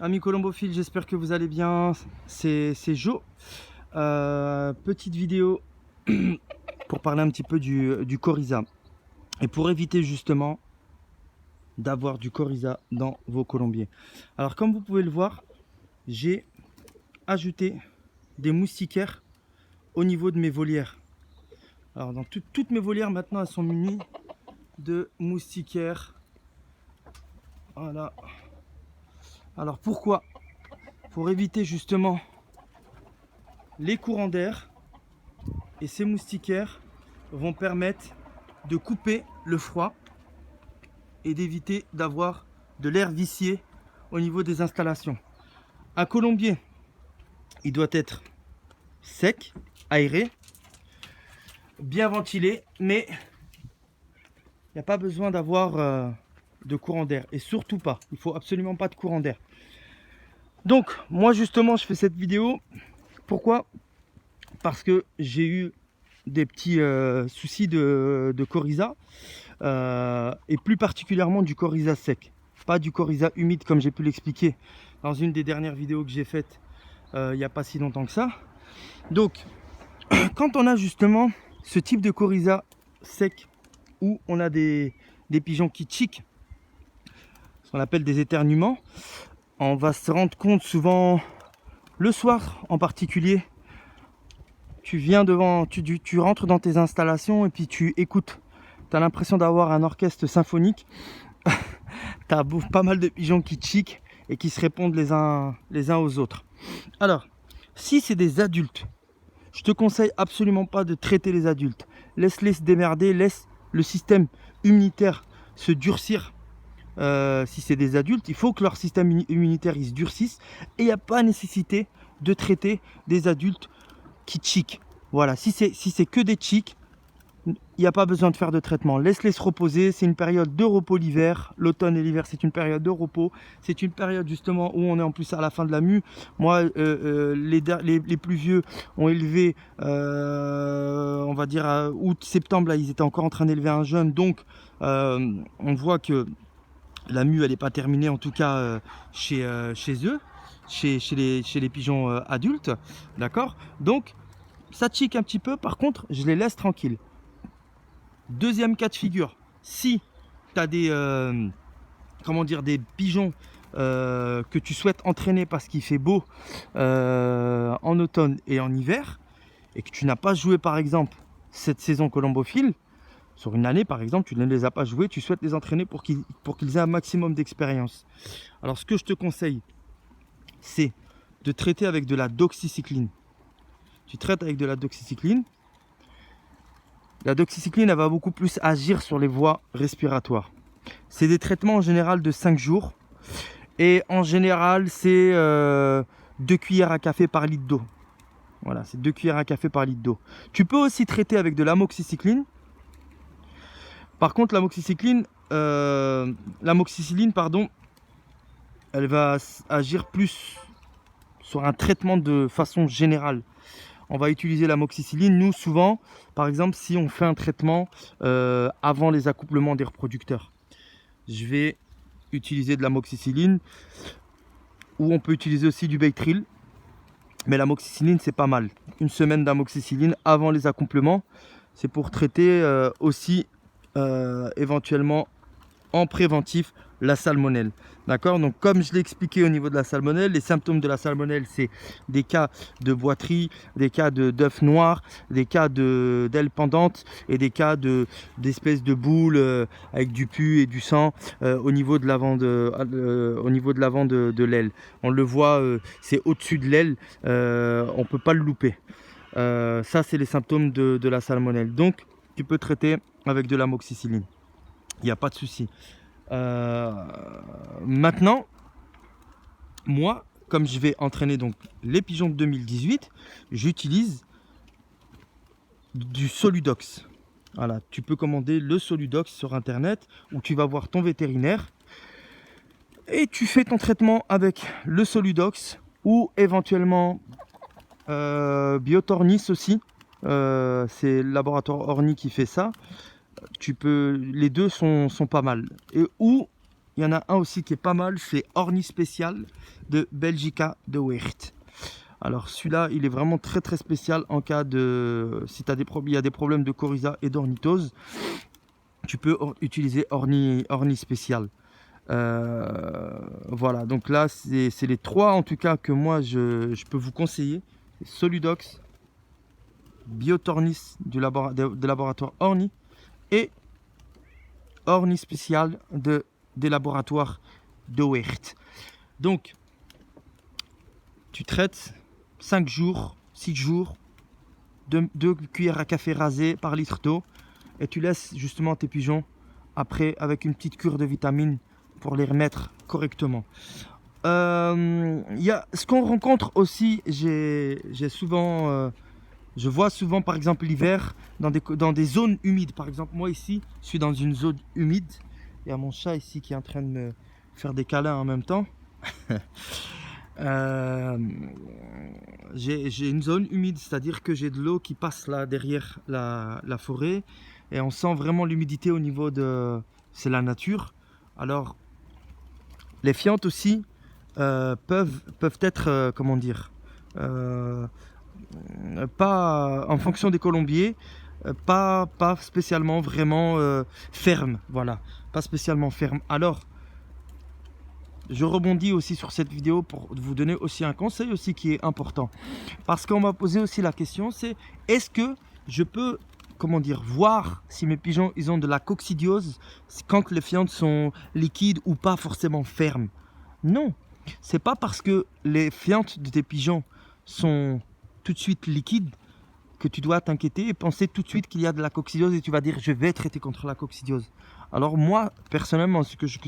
Amis colombophiles, j'espère que vous allez bien. C'est Joe. Petite vidéo pour parler un petit peu du coryza. Et pour éviter justement d'avoir du coryza dans vos colombiers. Alors comme vous pouvez le voir, j'ai ajouté des moustiquaires au niveau de mes volières. Alors dans toutes mes volières maintenant, elles sont munies de moustiquaires. Voilà. Alors pourquoi? Pour éviter justement les courants d'air, et ces moustiquaires vont permettre de couper le froid et d'éviter d'avoir de l'air vicié au niveau des installations. Un colombier, il doit être sec, aéré, bien ventilé, mais il n'y a pas besoin d'avoir de courant d'air, et surtout pas, il faut absolument pas de courant d'air. Donc moi justement je fais cette vidéo, pourquoi? Parce que j'ai eu des petits soucis de coryza, et plus particulièrement du coryza sec, pas du coryza humide comme j'ai pu l'expliquer dans une des dernières vidéos que j'ai faites il n'y a pas si longtemps que ça. Donc quand on a justement ce type de coryza sec où on a des pigeons qui chiquent, ce qu'on appelle des éternuements, on va se rendre compte souvent le soir en particulier. Tu viens devant, tu rentres dans tes installations et puis tu écoutes. Tu as l'impression d'avoir un orchestre symphonique. Tu as pas mal de pigeons qui chiquent et qui se répondent les uns aux autres. Alors, si c'est des adultes, je te conseille absolument pas de traiter les adultes. Laisse-les se démerder, laisse le système immunitaire se durcir. Si c'est des adultes, il faut que leur système immunitaire il se durcisse, et il n'y a pas nécessité de traiter des adultes qui chiquent. Voilà, si c'est que des chiques, il n'y a pas besoin de faire de traitement. Laisse-les se reposer. C'est une période de repos l'hiver. L'automne et l'hiver, c'est une période de repos. C'est une période justement où on est en plus à la fin de la mue. Moi, les plus vieux ont élevé, on va dire août, septembre, là, ils étaient encore en train d'élever un jeune. Donc, on voit que la mue, elle n'est pas terminée, en tout cas chez eux, chez les pigeons adultes. D'accord? Donc, ça chique un petit peu. Par contre, je les laisse tranquilles. Deuxième cas de figure, si tu as des, des pigeons que tu souhaites entraîner parce qu'il fait beau en automne et en hiver, et que tu n'as pas joué par exemple cette saison colombophile, sur une année par exemple, tu ne les as pas joués, tu souhaites les entraîner pour qu'ils aient un maximum d'expérience. Alors ce que je te conseille, c'est de traiter avec de la doxycycline. Tu traites avec de la doxycycline. La doxycycline, elle va beaucoup plus agir sur les voies respiratoires. C'est des traitements en général de 5 jours. Et en général, c'est 2 cuillères à café par litre d'eau. Voilà, c'est 2 cuillères à café par litre d'eau. Tu peux aussi traiter avec de l'amoxicilline. Par contre, l'amoxicilline, elle va agir plus sur un traitement de façon générale. On va utiliser l'amoxicilline, nous souvent, par exemple, si on fait un traitement avant les accouplements des reproducteurs. Je vais utiliser de l'amoxicilline, ou on peut utiliser aussi du Bactrim, mais l'amoxicilline c'est pas mal. Une semaine d'amoxicilline avant les accouplements, c'est pour traiter aussi éventuellement en préventif la salmonelle. D'accord? Donc comme je l'ai expliqué au niveau de la salmonelle, les symptômes de la salmonelle, c'est des cas de boiterie, des cas d'œufs noirs, des cas d'ailes pendantes et des cas d'espèces de boules avec du pus et du sang au niveau de l'avant de l'aile. On le voit, c'est au-dessus de l'aile, on ne peut pas le louper. Ça, c'est les symptômes de la salmonelle. Donc, tu peux traiter avec de l'amoxicilline. Il n'y a pas de souci. Maintenant, moi, comme je vais entraîner donc les pigeons de 2018, j'utilise du Soludox. Voilà, tu peux commander le Soludox sur internet, où tu vas voir ton vétérinaire et tu fais ton traitement avec le Soludox, ou éventuellement Biotornis aussi. C'est le laboratoire Orni qui fait ça. Les deux sont pas mal. Et ou il y en a un aussi qui est pas mal, c'est Orni Spécial de Belgica de Weert. Alors celui-là, il est vraiment très très spécial en cas de... Si il y a des problèmes de coryza et d'ornithose, tu peux utiliser Orni Spécial. Voilà, donc là, c'est les trois en tout cas que moi je peux vous conseiller. Soludox, Biotornis du laboratoire Orni et Orni Spécial des laboratoires de Weert. Donc, tu traites 5 jours, 6 jours, 2 cuillères à café rasées par litre d'eau et tu laisses justement tes pigeons après avec une petite cure de vitamines pour les remettre correctement. Ce qu'on rencontre aussi, je vois souvent par exemple l'hiver dans des zones humides. Par exemple, moi ici, je suis dans une zone humide. Il y a mon chat ici qui est en train de me faire des câlins en même temps. J'ai une zone humide, c'est-à-dire que j'ai de l'eau qui passe là derrière la forêt et on sent vraiment l'humidité au niveau de... C'est la nature. Alors, les fientes aussi peuvent être, comment dire, pas en fonction des colombiers, pas spécialement vraiment ferme, voilà, pas spécialement ferme. Alors, je rebondis aussi sur cette vidéo pour vous donner aussi un conseil aussi qui est important. Parce qu'on m'a posé aussi la question, c'est est-ce que je peux, comment dire, voir si mes pigeons ils ont de la coccidiose quand les fientes sont liquides ou pas forcément fermes? Non, c'est pas parce que les fientes de tes pigeons sont tout de suite liquides que tu dois t'inquiéter et penser tout de suite qu'il y a de la coccidiose et tu vas dire je vais traiter contre la coccidiose. Alors moi, personnellement, ce que je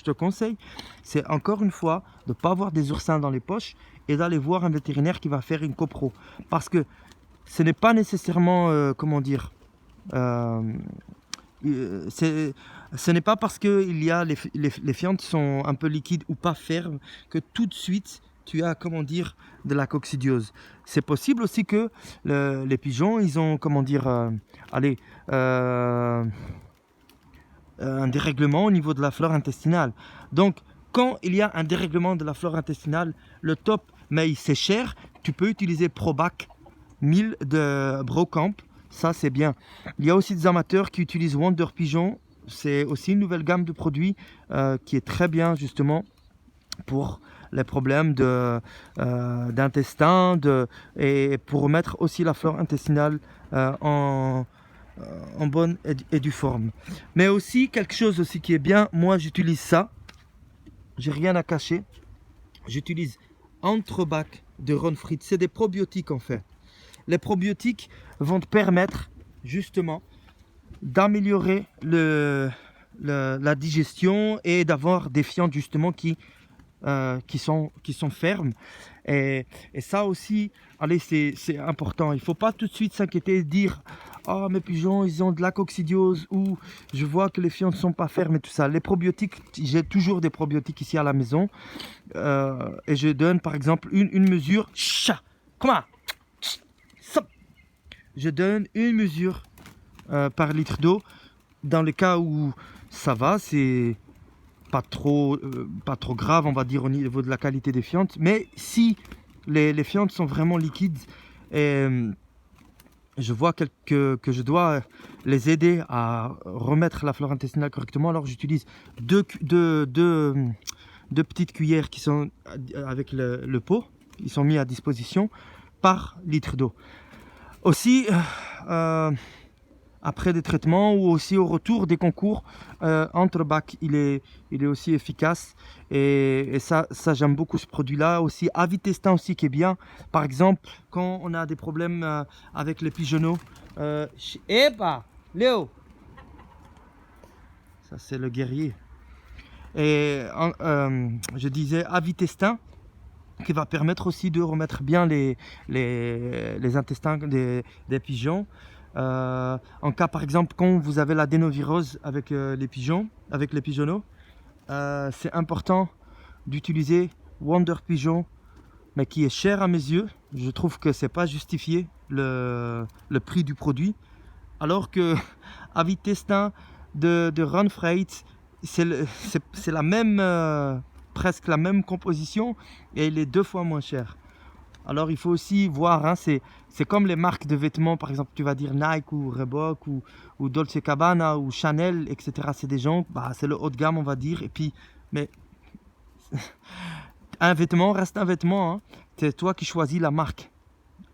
te conseille, c'est encore une fois de ne pas avoir des oursins dans les poches et d'aller voir un vétérinaire qui va faire une copro. Parce que ce n'est pas nécessairement, comment dire, ce n'est pas parce que les fientes sont un peu liquides ou pas fermes que tout de suite tu as, comment dire, de la coccidiose. C'est possible aussi que les pigeons, ils ont, comment dire, un dérèglement au niveau de la flore intestinale. Donc, quand il y a un dérèglement de la flore intestinale, le top, mais c'est cher, tu peux utiliser Probac 1000 de Brocamp. Ça, c'est bien. Il y a aussi des amateurs qui utilisent Wonder Pigeon. C'est aussi une nouvelle gamme de produits qui est très bien, justement, pour les problèmes d'intestin et pour remettre aussi la flore intestinale en bonne et due forme. Mais aussi, quelque chose aussi qui est bien, moi j'utilise ça, j'ai rien à cacher, j'utilise Entrebac de Ron Fritz, c'est des probiotiques en fait. Les probiotiques vont te permettre justement d'améliorer la digestion et d'avoir des fientes justement qui sont fermes et ça aussi, allez, c'est important. Il ne faut pas tout de suite s'inquiéter et dire oh mes pigeons ils ont de la coccidiose ou je vois que les fientes ne sont pas fermes et tout ça. Les probiotiques, j'ai toujours des probiotiques ici à la maison et je donne par exemple une mesure. Comment? Je donne une mesure par litre d'eau dans le cas où ça va, c'est pas trop grave, on va dire, au niveau de la qualité des fientes. Mais si les fientes sont vraiment liquides et je vois que je dois les aider à remettre la flore intestinale correctement, alors j'utilise deux petites cuillères qui sont avec le pot, ils sont mis à disposition par litre d'eau. Aussi, après des traitements ou aussi au retour des concours, Entrebac il est aussi efficace et ça j'aime beaucoup ce produit là. Aussi Avitestin aussi qui est bien, par exemple quand on a des problèmes avec les pigeonneaux. Léo, ça c'est le guerrier. Et je disais Avitestin qui va permettre aussi de remettre bien les intestins des pigeons. En cas par exemple quand vous avez l'adénovirose avec les pigeons, avec les pigeonneaux, c'est important d'utiliser Wonder Pigeon, mais qui est cher à mes yeux. Je trouve que c'est pas justifié le prix du produit, alors que Avitestin de Ron Fritz c'est la même, presque la même composition et il est 2 fois moins cher. Alors il faut aussi voir, hein, c'est comme les marques de vêtements, par exemple tu vas dire Nike ou Reebok ou Dolce Gabbana ou Chanel, etc. C'est des gens, bah, c'est le haut de gamme on va dire. Et puis, mais un vêtement reste un vêtement, hein. C'est toi qui choisis la marque.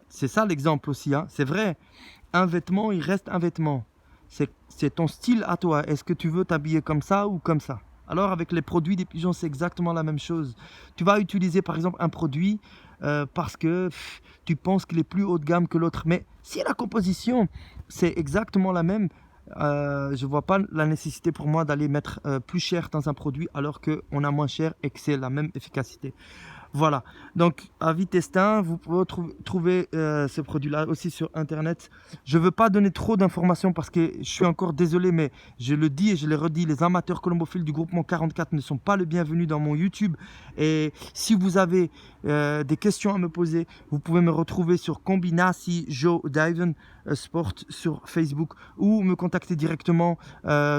C'est ça l'exemple aussi, hein. C'est vrai, un vêtement il reste un vêtement. C'est ton style à toi. Est-ce que tu veux t'habiller comme ça ou comme ça? Alors avec les produits des pigeons, c'est exactement la même chose. Tu vas utiliser par exemple un produit parce que tu penses qu'il est plus haut de gamme que l'autre. Mais si la composition, c'est exactement la même, je ne vois pas la nécessité pour moi d'aller mettre plus cher dans un produit alors qu'on a moins cher et que c'est la même efficacité. Voilà, donc avis testin, vous pouvez trouver ce produit-là aussi sur internet. Je ne veux pas donner trop d'informations parce que je suis encore désolé, mais je le dis et je le redis, les amateurs colombophiles du groupement 44 ne sont pas les bienvenus dans mon YouTube. Et si vous avez des questions à me poser, vous pouvez me retrouver sur Combinasi Joe Diven Sport sur Facebook ou me contacter directement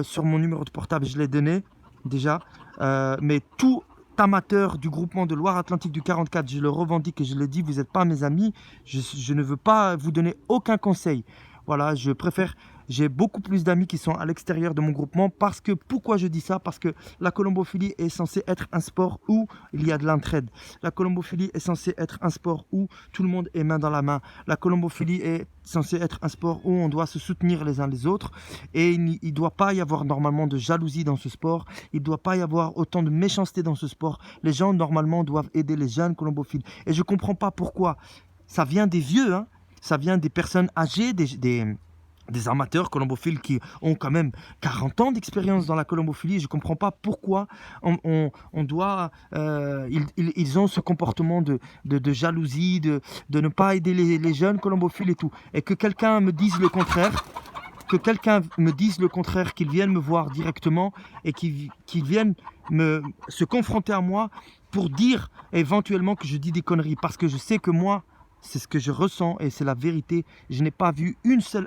sur mon numéro de portable, je l'ai donné déjà. Mais tout amateur du groupement de Loire-Atlantique du 44, je le revendique et je le dis, vous n'êtes pas mes amis, je ne veux pas vous donner aucun conseil. Voilà, je préfère, j'ai beaucoup plus d'amis qui sont à l'extérieur de mon groupement parce que, pourquoi je dis ça? Parce que la colombophilie est censée être un sport où il y a de l'entraide. La colombophilie est censée être un sport où tout le monde est main dans la main. La colombophilie est censée être un sport où on doit se soutenir les uns les autres et il ne doit pas y avoir normalement de jalousie dans ce sport. Il ne doit pas y avoir autant de méchanceté dans ce sport. Les gens normalement doivent aider les jeunes colombophiles et je ne comprends pas pourquoi. Ça vient des vieux, hein. Ça vient des personnes âgées, des amateurs colombophiles qui ont quand même 40 ans d'expérience dans la colombophilie. Je ne comprends pas pourquoi on doit... ils ont ce comportement de jalousie, de ne pas aider les jeunes colombophiles et tout. Et que quelqu'un me dise le contraire, qu'ils viennent me voir directement et qu'ils viennent se confronter à moi pour dire éventuellement que je dis des conneries. Parce que je sais que moi, c'est ce que je ressens et c'est la vérité. Je n'ai pas vu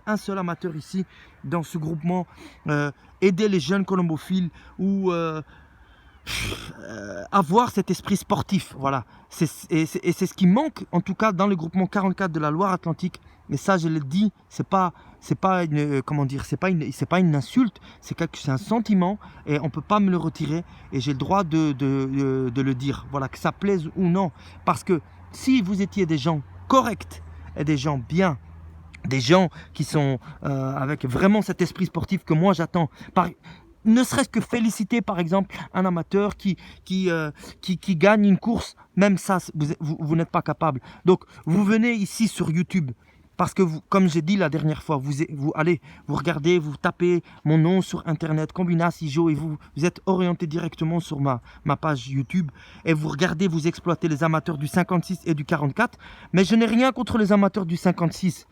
un seul amateur ici dans ce groupement aider les jeunes colombophiles ou avoir cet esprit sportif. Voilà. Et c'est ce qui manque en tout cas dans le groupement 44 de la Loire-Atlantique. Et ça, je le dis, c'est pas une, comment dire, c'est pas une insulte, c'est un sentiment et on peut pas me le retirer et j'ai le droit de le dire. Voilà, que ça plaise ou non, parce que si vous étiez des gens corrects et des gens bien, des gens qui sont avec vraiment cet esprit sportif que moi j'attends, ne serait-ce que féliciter par exemple un amateur qui gagne une course, même ça vous n'êtes pas capable. Donc vous venez ici sur YouTube parce que vous, comme j'ai dit la dernière fois, vous allez, vous regardez, vous tapez mon nom sur internet, Combinasi Joe, et vous êtes orienté directement sur ma page YouTube et vous regardez, vous exploitez les amateurs du 56 et du 44. Mais je n'ai rien contre les amateurs du 56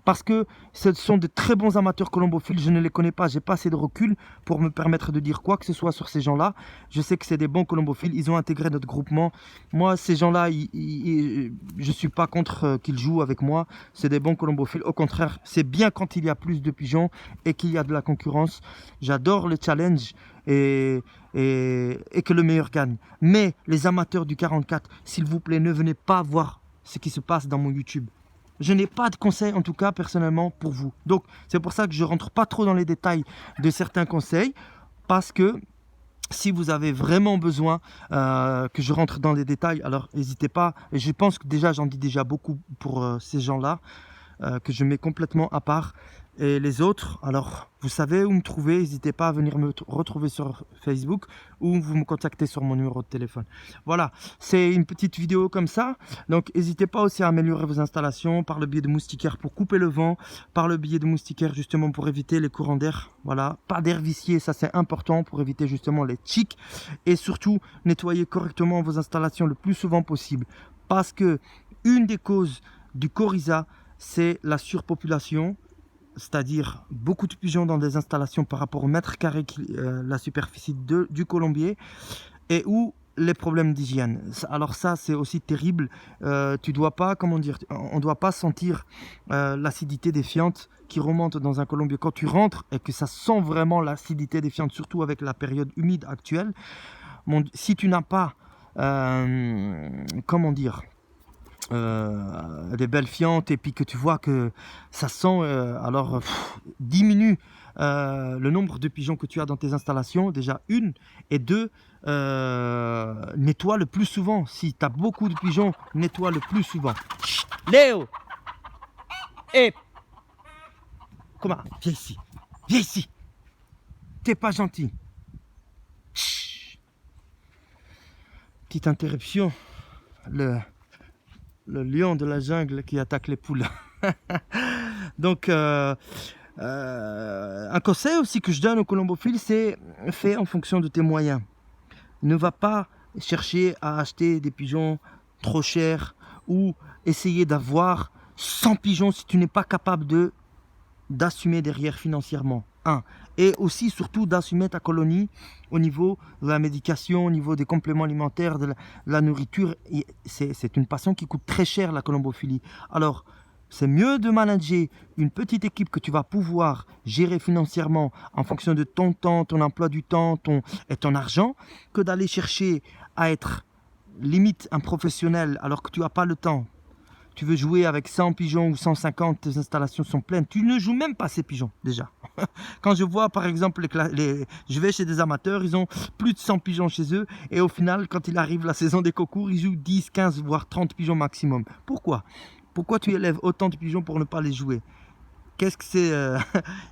parce que ce sont de très bons amateurs colombophiles. Je ne les connais pas, j'ai pas assez de recul pour me permettre de dire quoi que ce soit sur ces gens-là. Je sais que c'est des bons colombophiles, ils ont intégré notre groupement. Moi, ces gens-là, je suis pas contre qu'ils jouent avec moi. C'est des bons colombophiles. Au contraire, c'est bien quand il y a plus de pigeons et qu'il y a de la concurrence. J'adore le challenge et que le meilleur gagne. Mais les amateurs du 44, s'il vous plaît, ne venez pas voir ce qui se passe dans mon YouTube. Je n'ai pas de conseils, en tout cas, personnellement, pour vous. Donc, c'est pour ça que je ne rentre pas trop dans les détails de certains conseils, parce que si vous avez vraiment besoin que je rentre dans les détails, alors n'hésitez pas. Et je pense que déjà, j'en dis déjà beaucoup pour ces gens-là, que je mets complètement à part. Et les autres, alors vous savez où me trouver, n'hésitez pas à venir me retrouver sur Facebook ou vous me contactez sur mon numéro de téléphone. Voilà, c'est une petite vidéo comme ça, donc n'hésitez pas aussi à améliorer vos installations par le biais de moustiquaires pour couper le vent, par le biais de moustiquaires justement pour éviter les courants d'air, voilà, pas d'air vicié, ça c'est important pour éviter justement les tiques et surtout nettoyer correctement vos installations le plus souvent possible parce que une des causes du coryza, c'est la surpopulation, c'est-à-dire beaucoup de pigeons dans des installations par rapport au mètre carré, la superficie du colombier, et où les problèmes d'hygiène. Alors ça, c'est aussi terrible. Tu dois pas, comment dire, on doit pas sentir l'acidité des fientes qui remonte dans un colombier. Quand tu rentres et que ça sent vraiment l'acidité des fientes, surtout avec la période humide actuelle, si tu n'as pas, comment dire, des belles fientes et puis que tu vois que ça sent, alors diminue le nombre de pigeons que tu as dans tes installations, déjà une, et deux, nettoie le plus souvent. Si tu as beaucoup de pigeons, nettoie le plus souvent. Chut, Léo, et comment, viens ici, viens ici, t'es pas gentil. Chut. Petite interruption, le lion de la jungle qui attaque les poules. Donc, un conseil aussi que je donne aux colombophiles, c'est fais en fonction de tes moyens. Ne va pas chercher à acheter des pigeons trop chers ou essayer d'avoir 100 pigeons si tu n'es pas capable d'assumer derrière financièrement. Et aussi, surtout, d'assumer ta colonie au niveau de la médication, au niveau des compléments alimentaires, de la nourriture. C'est une passion qui coûte très cher, la colombophilie. Alors, c'est mieux de manager une petite équipe que tu vas pouvoir gérer financièrement en fonction de ton temps, ton emploi du temps et ton argent, que d'aller chercher à être limite un professionnel alors que tu n'as pas le temps. Tu veux jouer avec 100 pigeons ou 150, tes installations sont pleines. Tu ne joues même pas ces pigeons, déjà. Quand je vois, par exemple, je vais chez des amateurs, ils ont plus de 100 pigeons chez eux. Et au final, quand il arrive la saison des concours, ils jouent 10, 15, voire 30 pigeons maximum. Pourquoi? Pourquoi tu élèves autant de pigeons pour ne pas les jouer? Qu'est-ce que c'est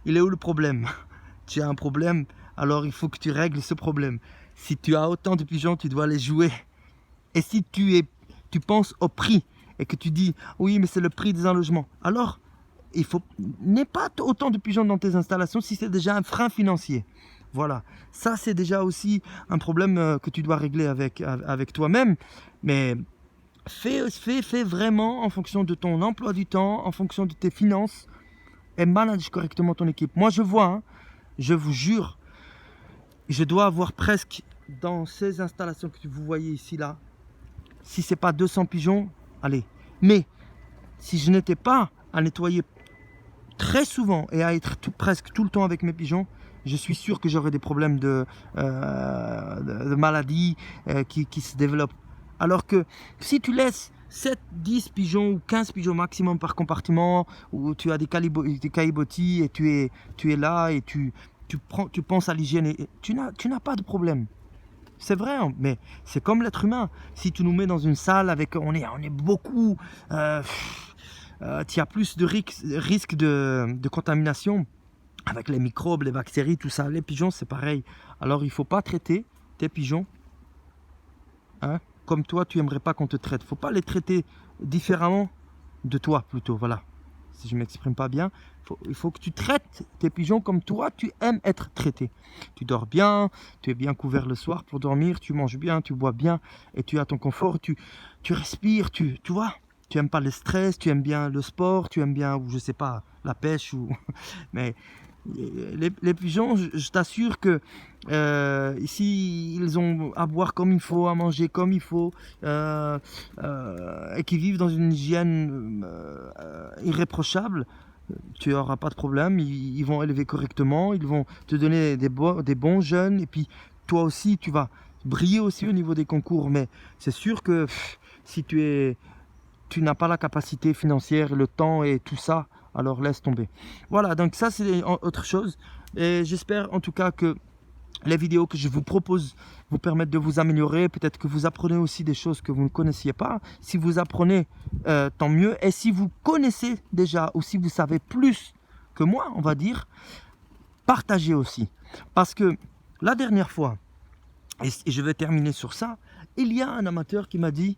Il est où le problème? Tu as un problème, alors il faut que tu règles ce problème. Si tu as autant de pigeons, tu dois les jouer. Et si tu penses au prix, et que tu dis, oui, mais c'est le prix des logements. Alors, n'aie pas autant de pigeons dans tes installations si c'est déjà un frein financier. Voilà, ça c'est déjà aussi un problème que tu dois régler avec toi-même. Mais fais vraiment en fonction de ton emploi du temps, en fonction de tes finances, et manage correctement ton équipe. Moi je vois, hein, je vous jure, je dois avoir presque dans ces installations que vous voyez ici là, si c'est pas 200 pigeons, allez. Mais si je n'étais pas à nettoyer très souvent et à être presque tout le temps avec mes pigeons, je suis sûr que j'aurais des problèmes de maladies qui se développent. Alors que si tu laisses 7, 10 pigeons ou 15 pigeons maximum par compartiment, où tu as des caillebotis et tu es là et tu penses à l'hygiène, et tu n'as pas de problème. C'est vrai, mais c'est comme l'être humain. Si tu nous mets dans une salle avec, on est beaucoup, tu as plus de risque de contamination avec les microbes, les bactéries, tout ça. Les pigeons, c'est pareil. Alors, il ne faut pas traiter tes pigeons comme toi, tu n'aimerais pas qu'on te traite. Il ne faut pas les traiter différemment de toi, plutôt. Voilà. Si je ne m'exprime pas bien, il faut que tu traites tes pigeons comme toi, tu aimes être traité. Tu dors bien, tu es bien couvert le soir pour dormir, tu manges bien, tu bois bien et tu as ton confort, tu respires, tu vois. Tu n'aimes pas le stress, tu aimes bien le sport, tu aimes bien, ou je sais pas, la pêche. Mais les pigeons, je t'assure que ici, ils ont à boire comme il faut, à manger comme il faut, et qui vivent dans une hygiène irréprochable. Tu n'auras pas de problème, ils vont élever correctement, ils vont te donner des bons jeunes, et puis toi aussi, tu vas briller aussi au niveau des concours. Mais c'est sûr que si tu n'as pas la capacité financière, le temps et tout ça, alors laisse tomber. Voilà, donc ça c'est autre chose. Et j'espère en tout cas que les vidéos que je vous propose vous permettent de vous améliorer. Peut-être que vous apprenez aussi des choses que vous ne connaissiez pas. Si vous apprenez, tant mieux. Et si vous connaissez déjà, ou si vous savez plus que moi, on va dire, partagez aussi. Parce que la dernière fois, et je vais terminer sur ça, il y a un amateur qui m'a dit...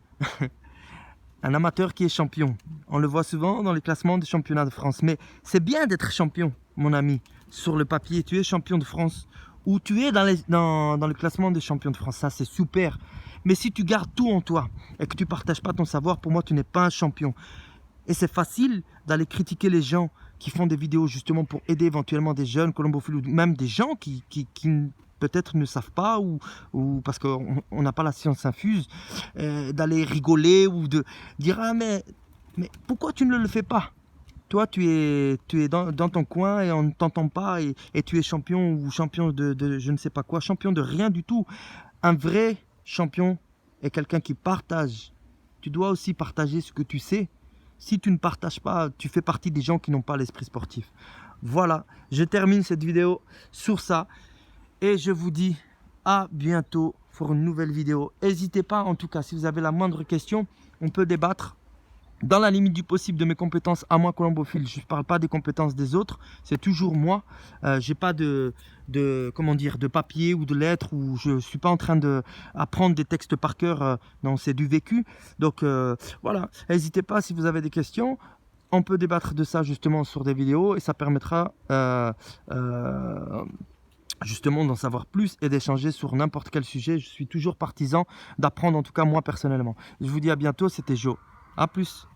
Un amateur qui est champion. On le voit souvent dans les classements des championnats de France. Mais c'est bien d'être champion, mon ami. Sur le papier, tu es champion de France. Ou tu es dans le classement des champions de France. Ça, c'est super. Mais si tu gardes tout en toi et que tu ne partages pas ton savoir, pour moi, tu n'es pas un champion. Et c'est facile d'aller critiquer les gens qui font des vidéos justement pour aider éventuellement des jeunes colombophiles ou même des gens qui peut-être ne savent pas ou parce qu'on n'a pas la science infuse, d'aller rigoler ou de dire ah mais pourquoi tu ne le fais pas? Toi, tu es dans ton coin et on ne t'entend pas et tu es champion ou champion de je ne sais pas quoi, champion de rien du tout. Un vrai champion est quelqu'un qui partage. Tu dois aussi partager ce que tu sais. Si tu ne partages pas, tu fais partie des gens qui n'ont pas l'esprit sportif. Voilà, je termine cette vidéo sur ça et je vous dis à bientôt pour une nouvelle vidéo. N'hésitez pas, en tout cas, si vous avez la moindre question, on peut débattre. Dans la limite du possible de mes compétences à moi, colombophile, je ne parle pas des compétences des autres, c'est toujours moi. Je n'ai pas comment dire, de papier ou de lettres, ou je ne suis pas en train d'apprendre des textes par cœur, non, c'est du vécu. Donc voilà, n'hésitez pas si vous avez des questions. On peut débattre de ça justement sur des vidéos et ça permettra justement d'en savoir plus et d'échanger sur n'importe quel sujet. Je suis toujours partisan d'apprendre, en tout cas moi personnellement. Je vous dis à bientôt, c'était Joe. A plus.